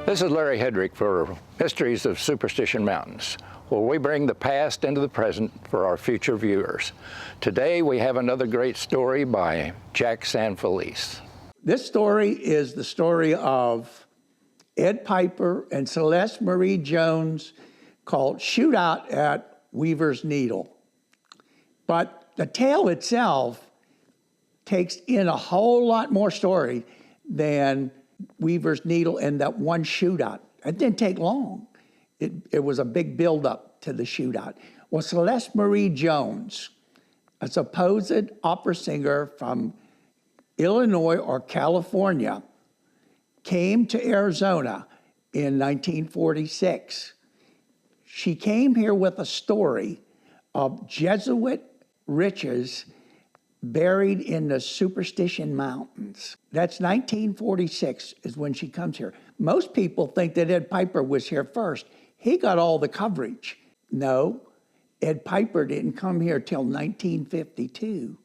This is Larry Hedrick for Mysteries of Superstition Mountains, where we bring the past into the present for our future viewers. Today we have another great story by Jack San Felice. This story is the story of Ed Piper and Celeste Marie Jones, called Shootout at Weaver's Needle. But the tale itself takes in a whole lot more story than Weaver's Needle and that one shootout. It didn't take long. It was a big buildup to the shootout. Well, Celeste Marie Jones, a supposed opera singer from Illinois or California, came to Arizona in 1946. She came here with a story of Jesuit riches buried in the Superstition Mountains. That's 1946 is when she comes here. Most people think that Ed Piper was here first. He got all the coverage. No, Ed Piper didn't come here till 1952.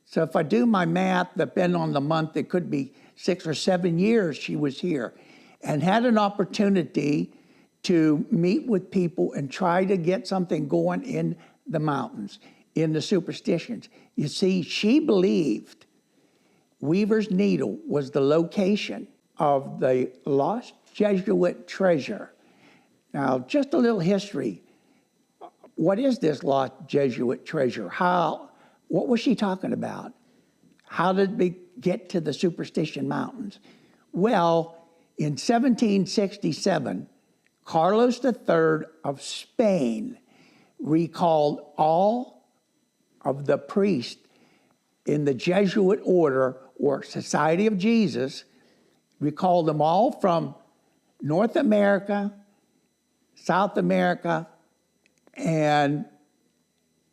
So if I do my math, depending on the month, it could be 6 or 7 years she was here and had an opportunity to meet with people and try to get something going in the mountains, in the superstitions. You see, she believed Weaver's Needle was the location of the lost Jesuit treasure. Now, just a little history. What is this lost Jesuit treasure? What was she talking about? How did we get to the Superstition Mountains? Well, in 1767, Carlos III of Spain recalled all of the priests in the Jesuit order or Society of Jesus, recalled them all from North America, South America, and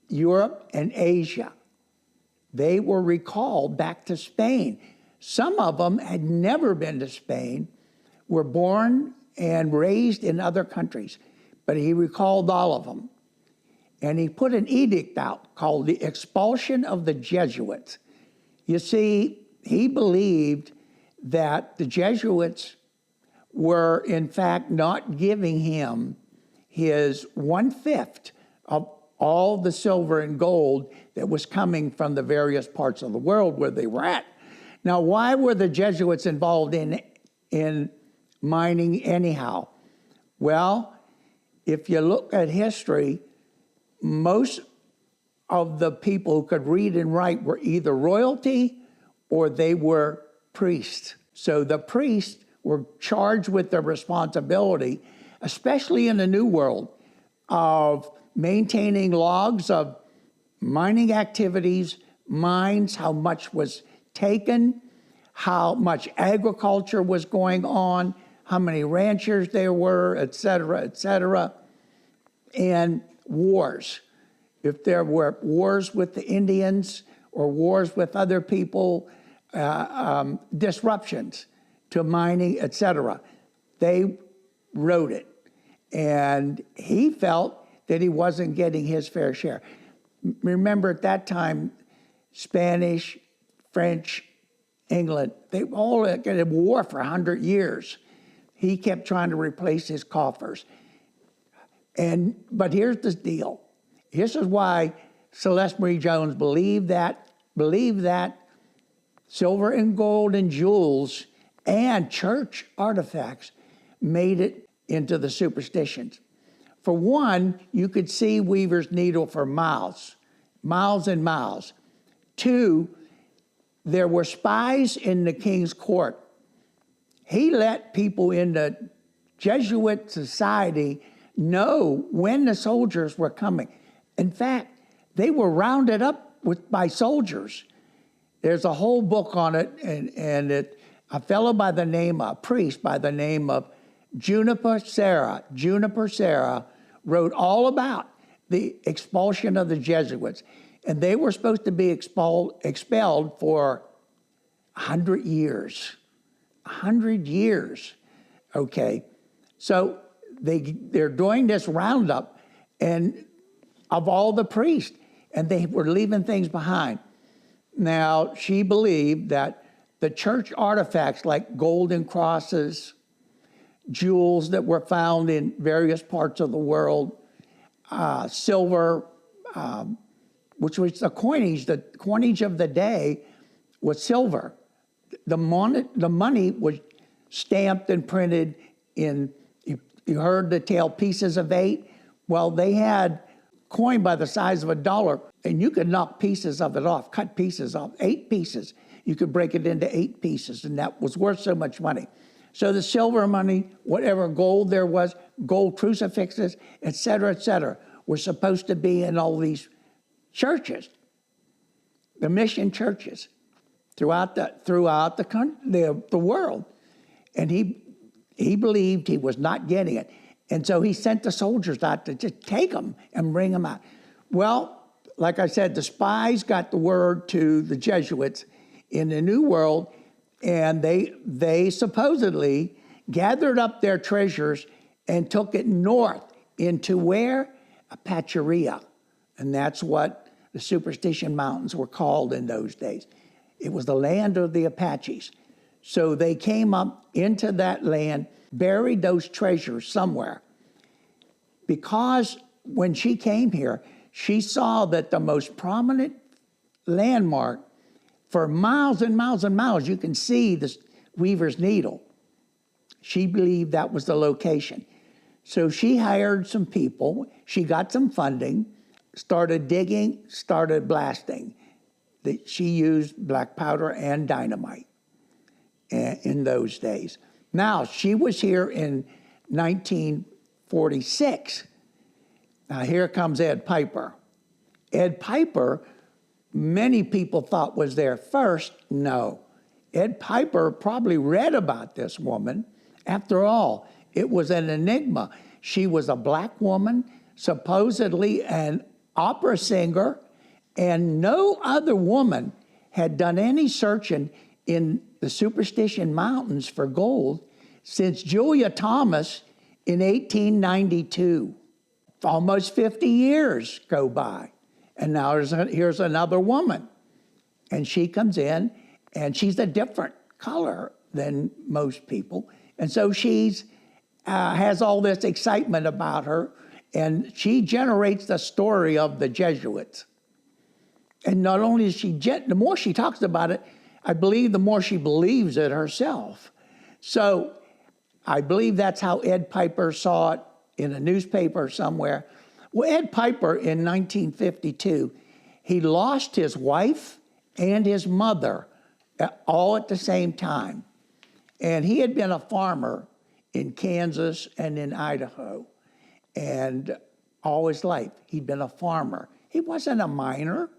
Europe and Asia. They were recalled back to Spain. Some of them had never been to Spain, were born and raised in other countries, but he recalled all of them. And he put an edict out called the Expulsion of the Jesuits. You see, he believed that the Jesuits were, in fact, not giving him his 1/5 of all the silver and gold that was coming from the various parts of the world where they were at. Now, why were the Jesuits involved in mining anyhow? Well, if you look at history, most of the people who could read and write were either royalty or they were priests. So the priests were charged with the responsibility, especially in the New World, of maintaining logs of mining activities, mines, how much was taken, how much agriculture was going on, how many ranchers there were, et cetera, and wars. If there were wars with the Indians or wars with other people, disruptions to mining, et cetera, they wrote it. And he felt that he wasn't getting his fair share. Remember, at that time, Spanish, French, England, they all had a war for 100 years. He kept trying to replace his coffers. But here's the deal. This is why Celeste Marie Jones believed that silver and gold and jewels and church artifacts made it into the superstitions. For one, you could see Weaver's Needle for miles and miles. Two, there were spies in the king's court. He let people in the Jesuit society know when the soldiers were coming. In fact, they were rounded up by soldiers. There's a whole book on it, and a fellow by the name, a priest by the name of Juniper Serra, wrote all about the expulsion of the Jesuits. And they were supposed to be expelled for 100 years. 100 years, okay? So they're doing this roundup and of all the priests, and they were leaving things behind. Now, she believed that the church artifacts like golden crosses, jewels that were found in various parts of the world, silver, which was the coinage of the day was silver. The money was stamped and printed in, you heard the tale, pieces of 8. Well, they had coin by the size of $1, and you could knock pieces of it off, cut pieces off, 8 pieces. You could break it into 8 pieces, and that was worth so much money. So the silver money, whatever gold there was, gold crucifixes, et cetera, were supposed to be in all these churches, the mission churches throughout the world. And he believed he was not getting it. And so he sent the soldiers out to just take them and bring them out. Well, like I said, the spies got the word to the Jesuits in the New World, and they supposedly gathered up their treasures and took it north into where? Apacheria. And that's what the Superstition Mountains were called in those days. It was the land of the Apaches. So they came up into that land, buried those treasures somewhere. Because when she came here, she saw that the most prominent landmark for miles and miles and miles, you can see the Weaver's Needle. She believed that was the location. So she hired some people, she got some funding, started digging, started blasting. She used black powder and dynamite in those days. Now, she was here in 1946. Now, here comes Ed Piper. Ed Piper, many people thought was there first. No. Ed Piper probably read about this woman. After all, it was an enigma. She was a black woman, supposedly an opera singer, and no other woman had done any searching in the Superstition Mountains for gold since Julia Thomas in 1892. Almost 50 years go by. And now here's another woman. And she comes in, and she's a different color than most people. And so she's has all this excitement about her, and she generates the story of the Jesuits. And not only is the more she talks about it, I believe the more she believes it herself. So I believe that's how Ed Piper saw it in a newspaper somewhere. Well, Ed Piper in 1952, he lost his wife and his mother all at the same time. And he had been a farmer in Kansas and in Idaho. And all his life, he'd been a farmer. He wasn't a miner.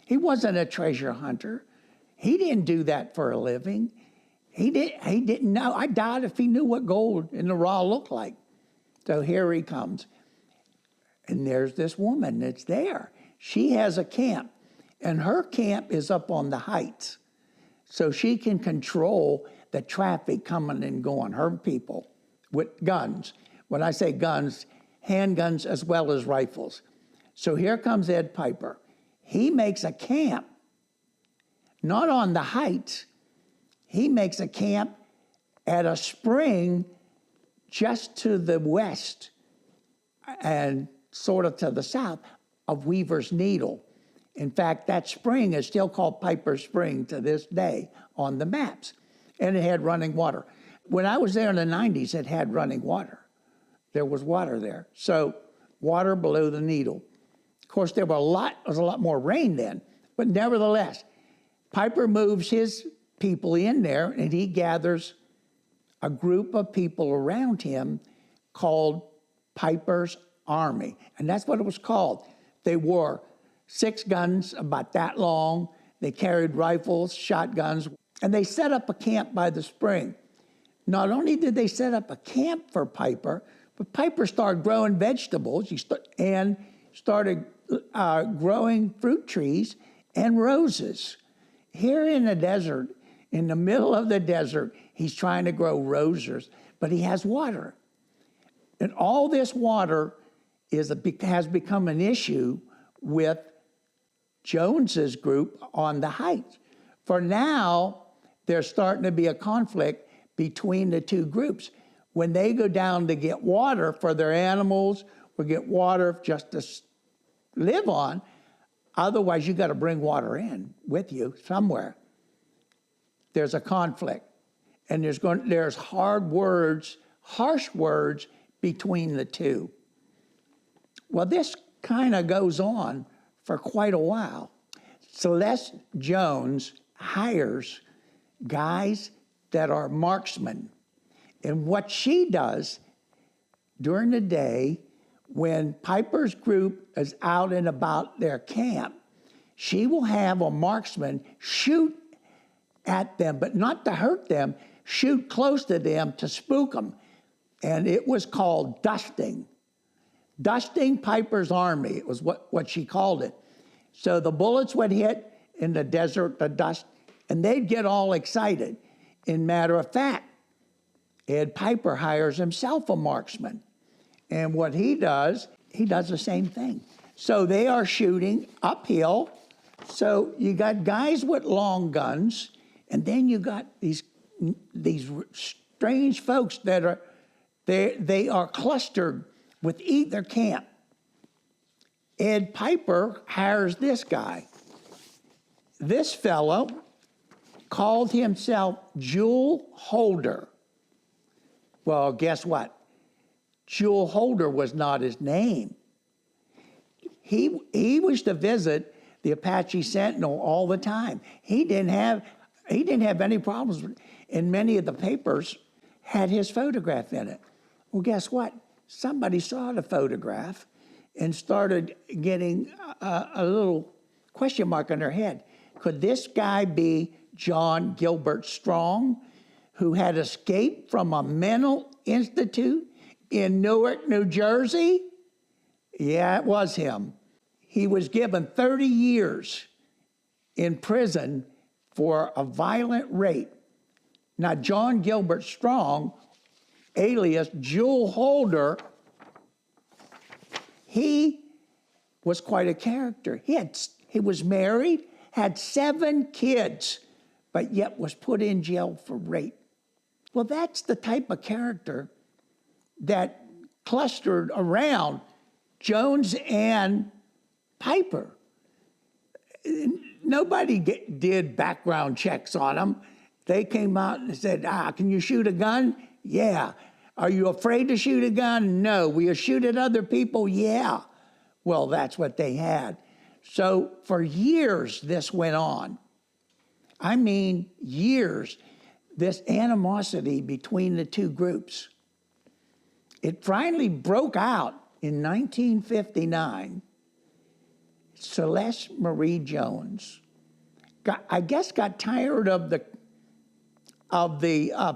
He wasn't a treasure hunter. He didn't do that for a living. He didn't know. I doubt if he knew what gold in the raw looked like. So here he comes. And there's this woman that's there. She has a camp, and her camp is up on the heights. So she can control the traffic coming and going, her people, with guns. When I say guns, handguns as well as rifles. So here comes Ed Piper. He makes a camp, not on the heights. He makes a camp at a spring just to the west and sort of to the south of Weaver's Needle. In fact, that spring is still called Piper Spring to this day on the maps. And it had running water. When I was there in the 90s, it had running water. There was water there. So water below the needle. Of course, there was a lot more rain then, but nevertheless, Piper moves his people in there, and he gathers a group of people around him called Piper's Army. And that's what it was called. They wore 6 guns about that long. They carried rifles, shotguns, and they set up a camp by the spring. Not only did they set up a camp for Piper, but Piper started growing vegetables and started growing fruit trees and roses. Here in the desert, in the middle of the desert, he's trying to grow roses, but he has water. And all this water has become an issue with Jones's group on the heights. For now, there's starting to be a conflict between the two groups. when they go down to get water for their animals or get water just to live on, otherwise you got to bring water in with you somewhere. There's a conflict, and there's hard words, harsh words between the two. Well, this kind of goes on for quite a while. Celeste Jones hires guys that are marksmen. And what she does during the day, when Piper's group is out and about their camp, she will have a marksman shoot at them, but not to hurt them, shoot close to them to spook them. And it was called dusting. Dusting Piper's army, it was what she called it. So the bullets would hit in the desert, the dust, and they'd get all excited. In matter of fact, Ed Piper hires himself a marksman. And what he does the same thing. So they are shooting uphill. So you got guys with long guns, and then you got these strange folks that are, they are clustered with either camp. Ed Piper hires this guy. This fellow called himself Jewel Holder. Well, guess what? Jewel Holder was not his name. He was to visit the Apache Sentinel all the time. He didn't have any problems with it. And many of the papers had his photograph in it. Well, guess what? Somebody saw the photograph and started getting a little question mark on their head. Could this guy be John Gilbert Strong, who had escaped from a mental institute in Newark, New Jersey? Yeah, it was him. He was given 30 years in prison for a violent rape. Now, John Gilbert Strong, alias Jewel Holder, he was quite a character. He was married, had 7 kids, but yet was put in jail for rape. Well, that's the type of character that clustered around Jones and Piper. Nobody did background checks on them. They came out and said, can you shoot a gun? Yeah. Are you afraid to shoot a gun? No. Will you shoot at other people? Yeah. Well, that's what they had. So for years, this went on. I mean, years, this animosity between the two groups. It finally broke out in 1959. Celeste Marie Jones got tired of the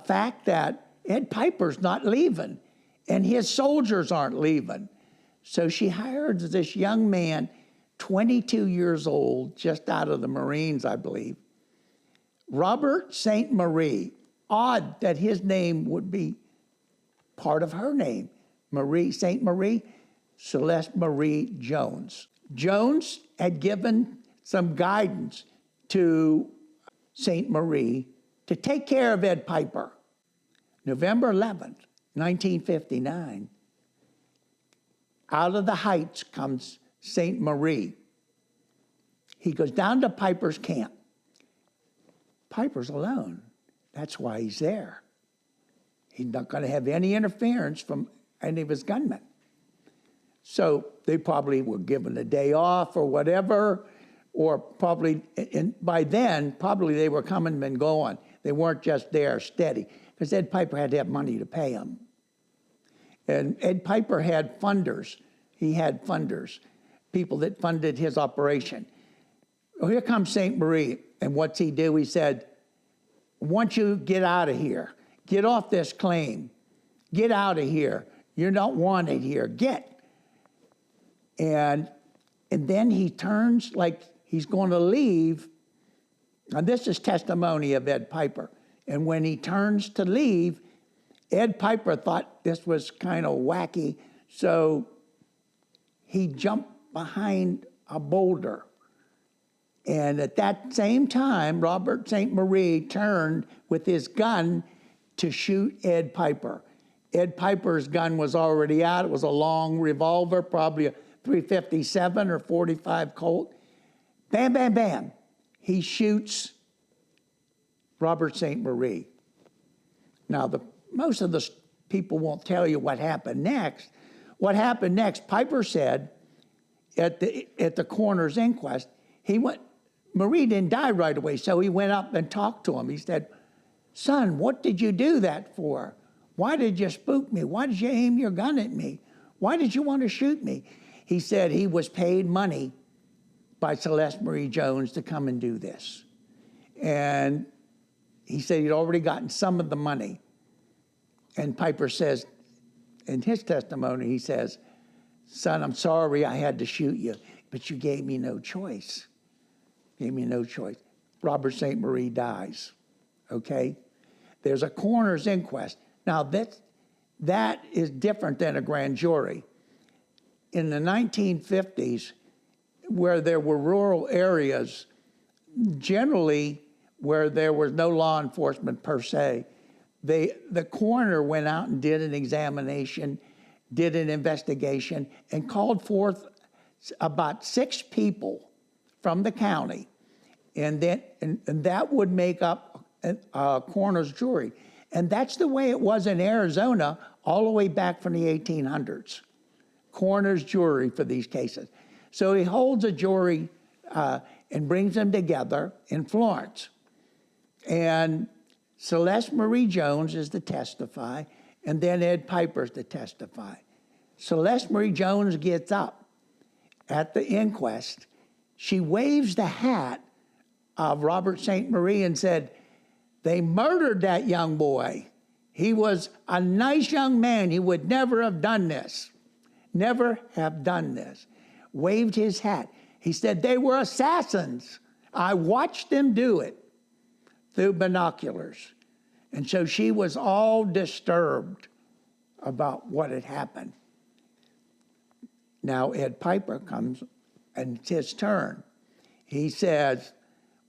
fact that Ed Piper's not leaving and his soldiers aren't leaving. So she hired this young man, 22 years old, just out of the Marines, I believe, Robert St. Marie. Odd that his name would be part of her name. Marie, St. Marie, Celeste Marie Jones. Jones had given some guidance to St. Marie to take care of Ed Piper. November 11th, 1959, out of the heights comes St. Marie. He goes down to Piper's camp. Piper's alone. That's why he's there. He's not going to have any interference from any of his gunmen. So they probably were given a day off or whatever, or probably, and by then, probably they were coming and going. They weren't just there steady, because Ed Piper had to have money to pay them. And Ed Piper had funders. He had funders, people that funded his operation. Well, here comes St. Marie, and what's he do? He said, once you get out of here, get off this claim, get out of here. You're not wanted here, get. And then he turns like he's going to leave. And this is testimony of Ed Piper. And when he turns to leave, Ed Piper thought this was kind of wacky, so he jumped behind a boulder. And at that same time, Robert St. Marie turned with his gun to shoot Ed Piper. Ed Piper's gun was already out. It was a long revolver, probably a .357 or .45 Colt. Bam, bam, bam. He shoots Robert St. Marie. Now, most of the people won't tell you what happened next. What happened next, Piper said at the coroner's inquest, Marie didn't die right away, so he went up and talked to him. He said, "Son, what did you do that for? Why did you spook me? Why did you aim your gun at me? Why did you want to shoot me?" He said he was paid money by Celeste Marie Jones to come and do this. And he said he'd already gotten some of the money. And Piper says, in his testimony, he says, "Son, I'm sorry I had to shoot you, but you gave me no choice. Gave me no choice." Robert St. Marie dies, okay? There's a coroner's inquest. Now, that is different than a grand jury. In the 1950s, where there were rural areas, generally where there was no law enforcement per se, the coroner went out and did an examination, did an investigation, and called forth about 6 people from the county, and that would make up a coroner's jury. And that's the way it was in Arizona all the way back from the 1800s. Coroner's jury for these cases. So he holds a jury and brings them together in Florence. And Celeste Marie Jones is to testify, and then Ed Piper's to testify. Celeste Marie Jones gets up at the inquest. She waves the hat of Robert St. Marie and said, "They murdered that young boy. He was a nice young man. He would never have done this. Never have done this." Waved his hat. He said, "They were assassins. I watched them do it through binoculars." And so she was all disturbed about what had happened. Now Ed Piper comes, and it's his turn. He says,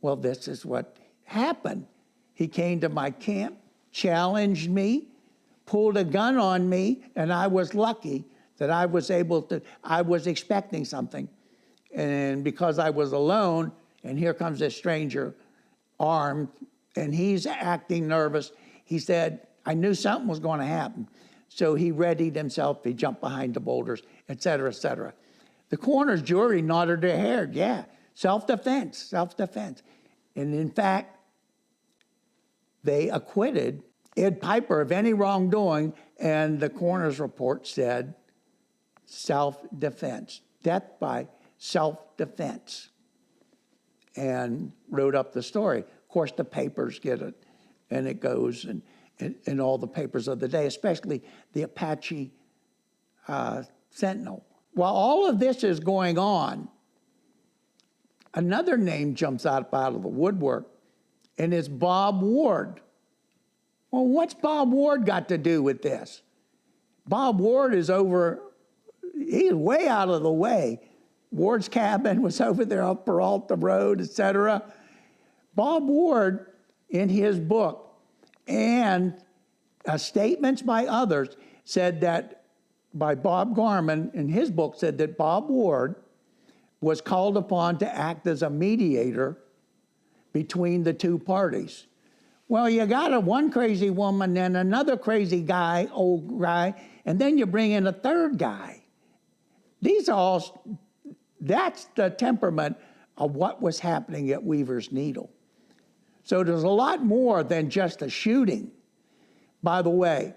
"Well, this is what happened. He came to my camp, challenged me, pulled a gun on me, and I was lucky that I was expecting something. And because I was alone, and here comes this stranger armed, and he's acting nervous, he said, I knew something was going to happen. So he readied himself, he jumped behind the boulders, et cetera, et cetera." The coroner's jury nodded their head, yeah, self-defense, self-defense. And in fact, they acquitted Ed Piper of any wrongdoing, and the coroner's report said self-defense, death by self-defense, and wrote up the story. Of course, the papers get it, and it goes in all the papers of the day, especially the Apache Sentinel. While all of this is going on, another name jumps out of the woodwork, and it's Bob Ward. Well, what's Bob Ward got to do with this? Bob Ward is he's way out of the way. Ward's cabin was over there up Peralta Road, etc. Bob Ward, in his book, and statements by others, said that, by Bob Garman, in his book, said that Bob Ward was called upon to act as a mediator between the two parties. Well, you got one crazy woman and another crazy guy, old guy, and then you bring in a third guy. That's the temperament of what was happening at Weaver's Needle. So there's a lot more than just a shooting. By the way,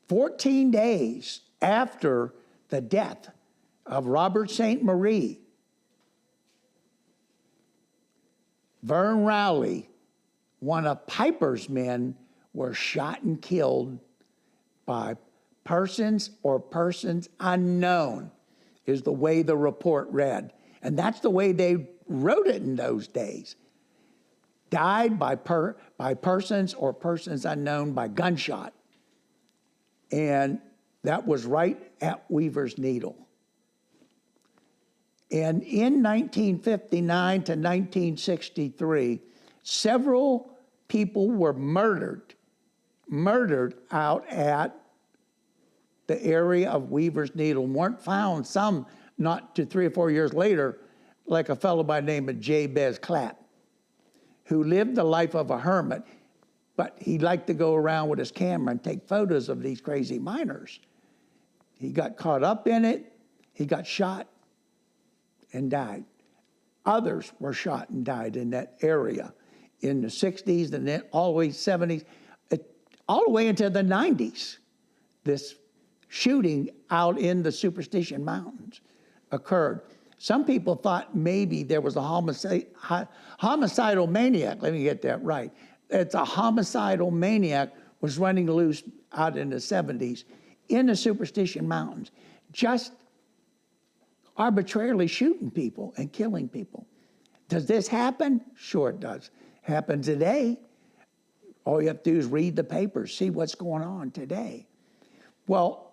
14 days after the death of Robert St. Marie, Vern Rowley, one of Piper's men, were shot and killed by persons or persons unknown, is the way the report read. And that's the way they wrote it in those days. Died by persons or persons unknown by gunshot. And that was right at Weaver's Needle. And in 1959 to 1963, several people were murdered murdered out at the area of Weaver's Needle, weren't found, some not to 3 or 4 years later, like a fellow by the name of Jabez Clapp, who lived the life of a hermit, but he liked to go around with his camera and take photos of these crazy miners. He got caught up in it, he got shot and died. Others were shot and died in that area in the 60s and then all the way 70s, all the way into the 90s. This shooting out in the Superstition Mountains occurred. Some people thought maybe there was a homicidal maniac. Let me get that right. It's a homicidal maniac was running loose out in the 70s in the Superstition Mountains, just arbitrarily shooting people and killing people. Does this happen? Sure it does. Happens today. All you have to do is read the papers, see what's going on today. Well,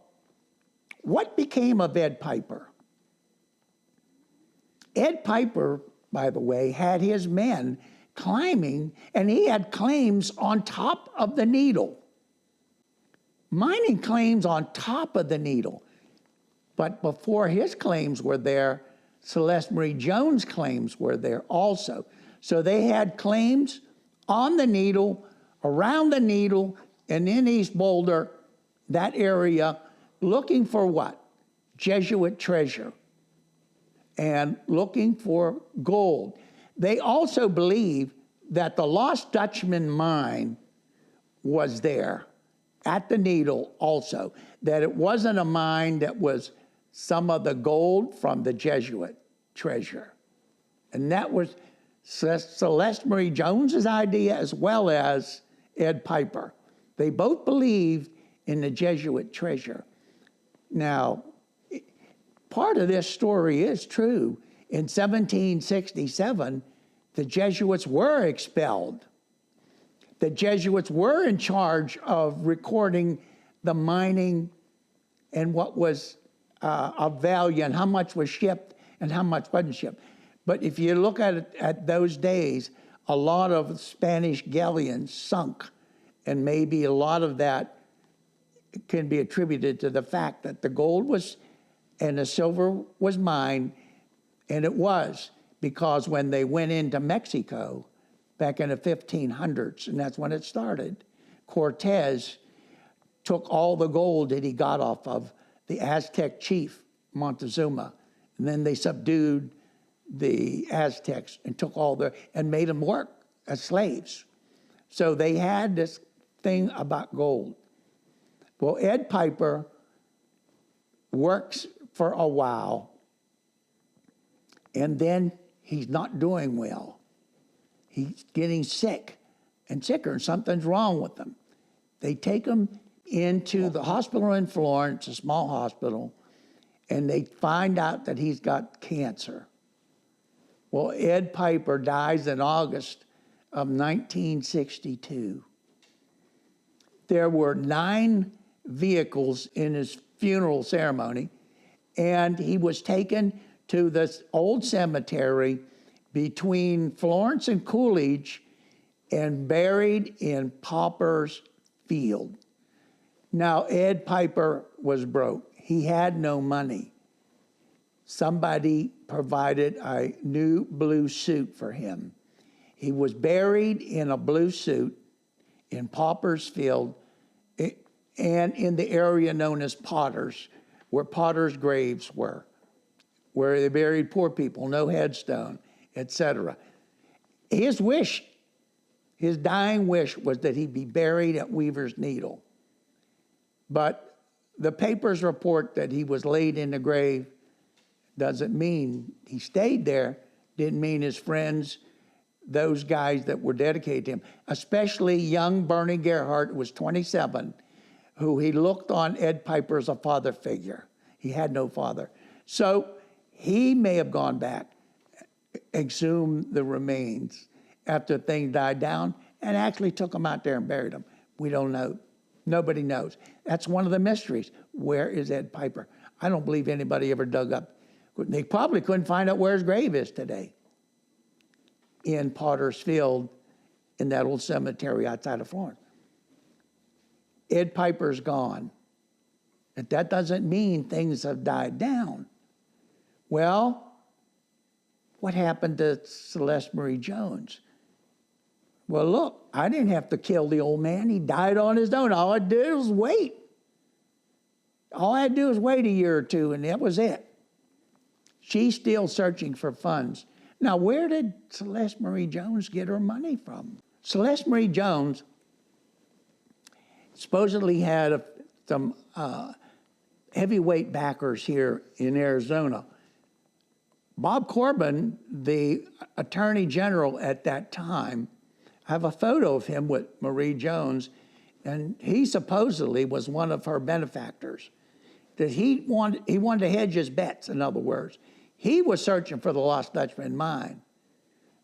what became of Ed Piper? Ed Piper, by the way, had his men climbing, and he had claims on top of the Needle. Mining claims on top of the Needle. But before his claims were there, Celeste Marie Jones' claims were there also. So they had claims on the Needle, around the Needle, and in East Boulder, that area, looking for what? Jesuit treasure and looking for gold. They also believe that the Lost Dutchman mine was there at the Needle also, that it wasn't a mine that was some of the gold from the Jesuit treasure. And that was Celeste Marie Jones's idea as well as Ed Piper. They both believed in the Jesuit treasure. Now, part of this story is true. In 1767, the Jesuits were expelled. The Jesuits were in charge of recording the mining and what was of value and how much was shipped and how much wasn't shipped. But if you look at it at those days, a lot of Spanish galleons sunk, and maybe a lot of that can be attributed to the fact that the gold was and the silver was mined, and it was because when they went into Mexico back in the 1500s, and that's when it started, Cortez took all the gold that he got off of the Aztec chief, Montezuma, and then they subdued the Aztecs and took all their, and made them work as slaves. So they had this thing about gold. Well, Ed Piper works for a while, and then he's not doing well. He's getting sick and sicker, and something's wrong with him. They take him into the hospital in Florence, a small hospital, and they find out that he's got cancer. Well, Ed Piper dies in August of 1962. There were 9 vehicles in his funeral ceremony, and he was taken to this old cemetery between Florence and Coolidge and buried in Pauper's Field. Now, Ed Piper was broke. He had no money. Somebody provided a new blue suit for him. He was buried in a blue suit in Pauper's Field and in the area known as Potter's, where Potter's graves were, where they buried poor people, no headstone, etc. His wish, his dying wish, was that he be buried at Weaver's Needle. But the papers report that he was laid in the grave. Doesn't mean he stayed there, didn't mean his friends, those guys that were dedicated to him, especially young Bernie Gerhardt, who was 27, who he looked on Ed Piper as a father figure. He had no father. So he may have gone back, exhumed the remains after things died down, and actually took them out there and buried them. We don't know. Nobody knows. That's one of the mysteries. Where is Ed Piper? I don't believe anybody ever dug up. They probably couldn't find out where his grave is today in Potter's Field in that old cemetery outside of Florence. Ed Piper's gone. But that doesn't mean things have died down. Well, what happened to Celeste Marie Jones? Well, look, I didn't have to kill the old man. He died on his own. All I did was wait. All I had to do was wait a year or two, and that was it. She's still searching for funds. Now, where did Celeste Marie Jones get her money from? Celeste Marie Jones supposedly had some heavyweight backers here in Arizona. Bob Corbin, the Attorney General at that time, I have a photo of him with Marie Jones, and he supposedly was one of her benefactors. That he wanted to hedge his bets, in other words. He was searching for the lost Dutchman mine.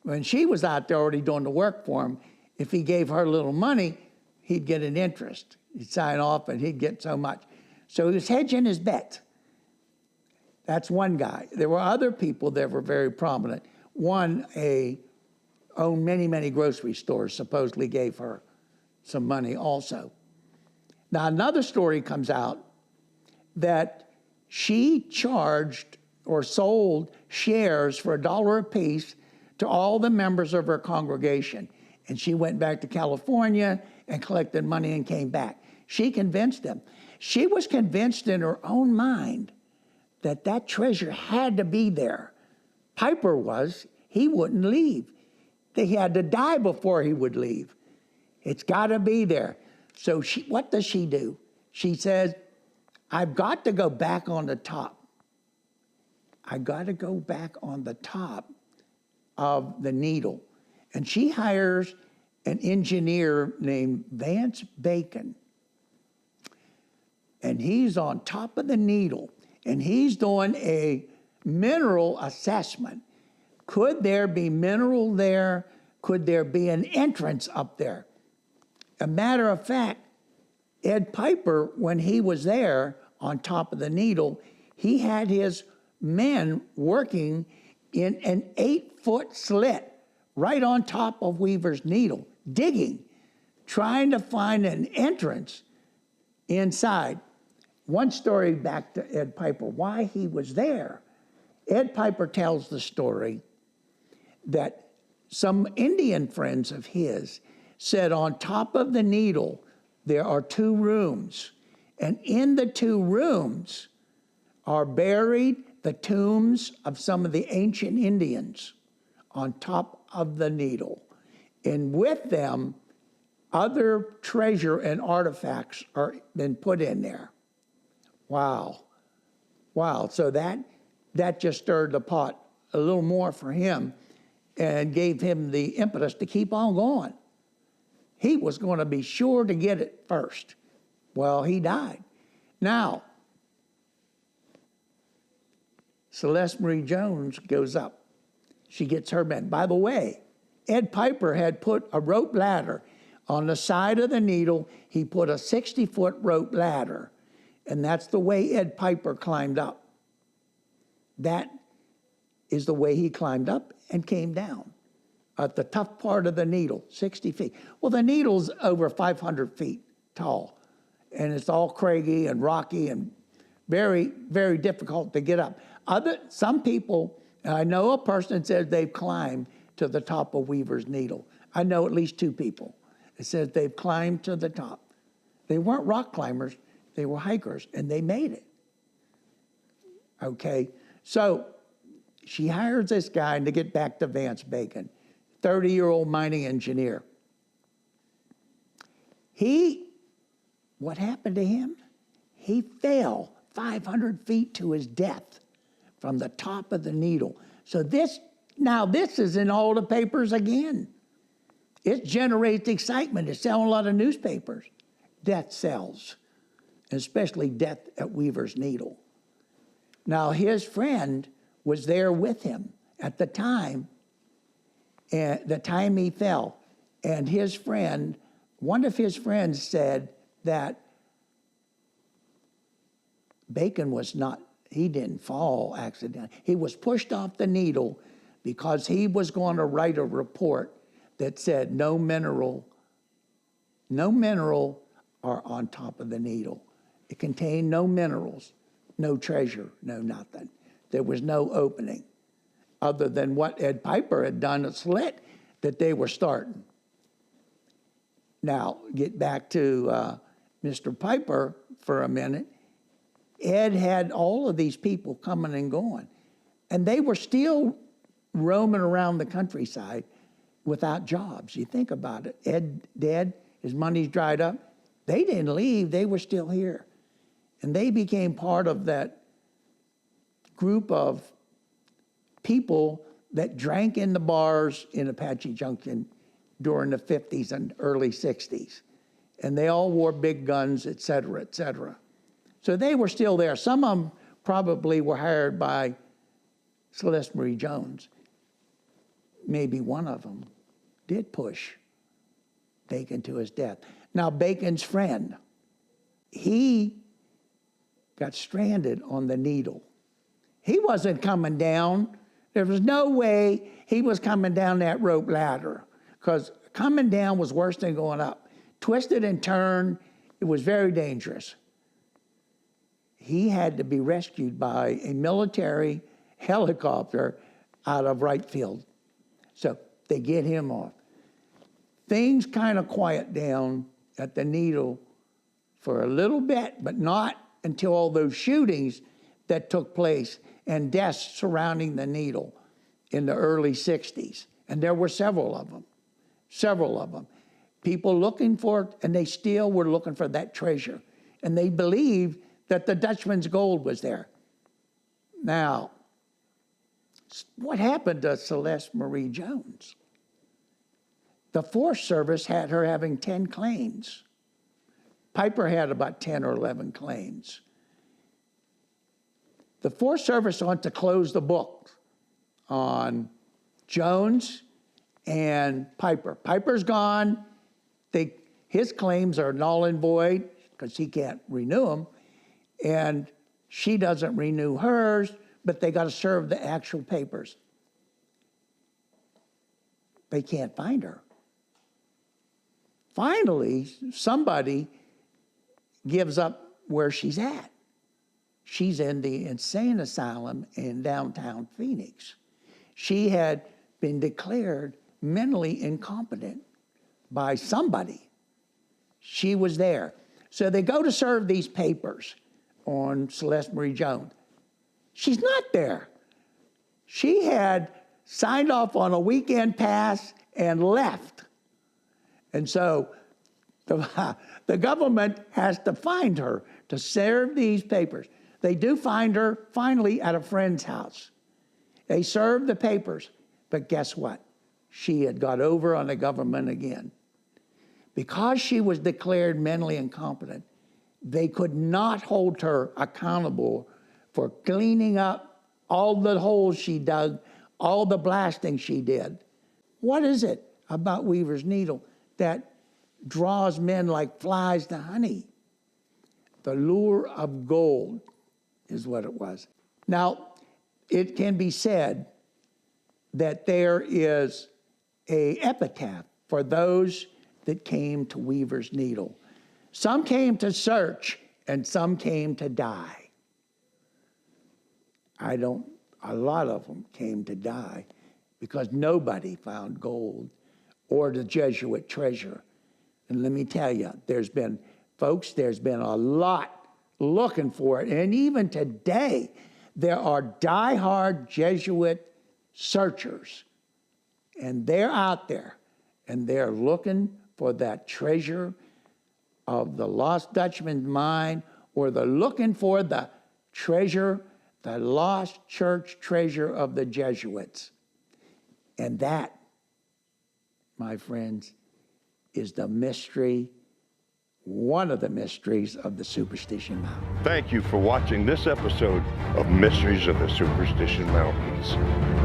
When she was out there already doing the work for him, if he gave her a little money, he'd get an interest. He'd sign off and he'd get so much. So he was hedging his bet. That's one guy. There were other people that were very prominent. One owned many, many grocery stores, supposedly gave her some money also. Now, another story comes out that she charged or sold shares for $1 a piece to all the members of her congregation. And she went back to California and collected money and came back. She convinced them. She was convinced in her own mind that that treasure had to be there. Piper was. He wouldn't leave. He had to die before he would leave. It's got to be there. So what does she do? She says, I've got to go back on the top. I got to go back on the top of the needle. And she hires an engineer named Vance Bacon. And he's on top of the needle. And he's doing a mineral assessment. Could there be mineral there? Could there be an entrance up there? A matter of fact, Ed Piper, when he was there on top of the needle, he had his men working in an 8-foot slit right on top of Weaver's Needle, digging, trying to find an entrance inside. One story back to Ed Piper, why he was there. Ed Piper tells the story that some Indian friends of his said on top of the needle there are 2 rooms, and in the 2 rooms are buried the tombs of some of the ancient Indians on top of the needle. And with them, other treasure and artifacts are been put in there. Wow. Wow. So that just stirred the pot a little more for him and gave him the impetus to keep on going. He was going to be sure to get it first. Well, he died. Now, Celeste Marie Jones goes up. She gets her men. By the way, Ed Piper had put a rope ladder on the side of the needle. He put a 60-foot rope ladder, and that's the way Ed Piper climbed up. That is the way he climbed up and came down at the tough part of the needle, 60 feet. Well, the needle's over 500 feet tall, and it's all craggy and rocky and very, very difficult to get up. Some people, and I know a person that says they've climbed to the top of Weaver's Needle. I know at least 2 people that says they've climbed to the top. They weren't rock climbers, they were hikers, and they made it. Okay, so she hires this guy to get back to Vance Bacon, 30-year-old mining engineer. What happened to him? He fell 500 feet to his death from the top of the needle. So this is in all the papers again. It generates excitement. It's selling a lot of newspapers. Death sells, especially death at Weaver's Needle. Now, his friend was there with him at the time he fell. And his friend, one of his friends said that Bacon he didn't fall accidentally. He was pushed off the needle because he was going to write a report that said no mineral are on top of the needle. It contained no minerals, no treasure, no nothing. There was no opening other than what Ed Piper had done, a slit that they were starting. Now, get back to Mr. Piper for a minute. Ed had all of these people coming and going, and they were still roaming around the countryside without jobs. You think about it. Ed dead, his money's dried up. They didn't leave, they were still here. And they became part of that group of people that drank in the bars in Apache Junction during the 50s and early 60s. And they all wore big guns, et cetera, et cetera. So they were still there. Some of them probably were hired by Celeste Marie Jones. Maybe one of them did push Bacon to his death. Now, Bacon's friend, he got stranded on the Needle. He wasn't coming down. There was no way he was coming down that rope ladder, because coming down was worse than going up. Twisted and turned, it was very dangerous. He had to be rescued by a military helicopter out of Wright Field. So they get him off. Things kind of quiet down at the Needle for a little bit, but not until all those shootings that took place and deaths surrounding the Needle in the early 60s. And there were several of them. People looking for it, and they still were looking for that treasure. And they believed that the Dutchman's gold was there. Now, what happened to Celeste Marie Jones? The Forest Service had her having 10 claims. Piper had about 10 or 11 claims. The Forest Service wanted to close the book on Jones and Piper. Piper's gone. His claims are null and void because he can't renew them. And she doesn't renew hers, but they got to serve the actual papers. They can't find her. Finally, somebody gives up where she's at. She's in the insane asylum in downtown Phoenix. She had been declared mentally incompetent by somebody. She was there. So they go to serve these papers on Celeste Marie Jones. She's not there. She had signed off on a weekend pass and left. And so the government has to find her to serve these papers. They do find her finally at a friend's house. They serve the papers, but guess what? She had got over on the government again. Because she was declared mentally incompetent, they could not hold her accountable for cleaning up all the holes she dug, all the blasting she did. What is it about Weaver's Needle that draws men like flies to honey? The lure of gold is what it was. Now, it can be said that there is an epitaph for those that came to Weaver's Needle. Some came to search and some came to die. A lot of them came to die because nobody found gold or the Jesuit treasure. And let me tell you, there's been a lot looking for it. And even today, there are diehard Jesuit searchers. And they're out there, and they're looking for that treasure of the lost Dutchman's mine, or they're looking for the treasure, the lost church treasure of the Jesuits. And that, my friends, is the mystery, one of the mysteries of the Superstition Mountains. Thank you for watching this episode of Mysteries of the Superstition Mountains.